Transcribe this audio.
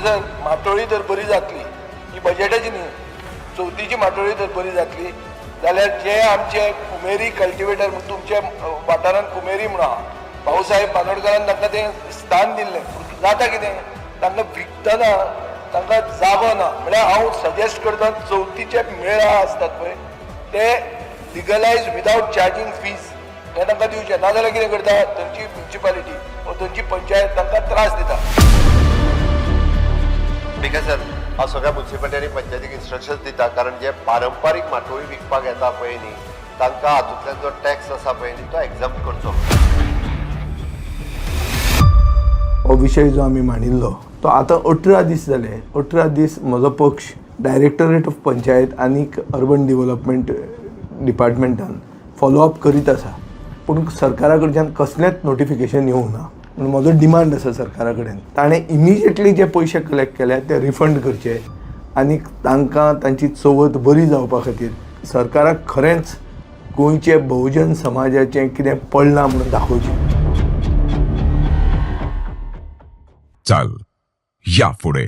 जर माटोळी जर बरी जातली ही बजेटाची न्ही चवथीची माटोळी जर बरी जातली जाल्यार जे आमचे कुमेरी कल्टिवेटर तुमच्या वाठारांत कुमेरी म्हणून आहा भाऊसाहेब बांदोडकरान तांकां तें स्थान दिल्लें जाता कितें तांकां विकतना तांकां जागो ना म्हळ्यार हांव सजेस्ट करता चवथीचे मेळा आसतात पळय ते लिगलायज विदावट चार्जींग फीज हे तांकां दिवचे नाजाल्यार कितें करता थंयची म्युनिसिपालिटी वा थंयची पंचायत तांकां त्रास दिता. बिकॉज सर हांव सगळ्या म्युनिसिपालिटी पंचायतीक इन्स्ट्रक्शन्स दिता कारण जे पारंपारीक माटोळी विकपाक येता पळय न्ही तांकां हातूंतल्यान जो टॅक्स आसा पळय न्ही तो एक्झाम्प्ट करचो. हो विशय जो आमी मांडिल्लो तो आतां 18 दीस जाले. 18 दीस म्हजो पक्ष डायरेक्टरेट ऑफ पंचायत आनीक अर्बन डेव्हलपमेंट डिपार्टमेंटान फॉलोअप करीत आसा पूण सरकारा कडच्यान कसलेंच नोटिफिकेशन येवंक ना. म्हणून म्हजो डिमांड आसा सरकारा कडेन ताणें इमिजिएटली जे पयशे कलेक्ट केल्या ते रिफंड करचे आनी तांकां तांची चवथ बरी जावपा खातीर सरकाराक खरेंच गोंयचे बहुजन समाजाचें कितें पडलां म्हणून दाखोवचें. चाल या पुढे.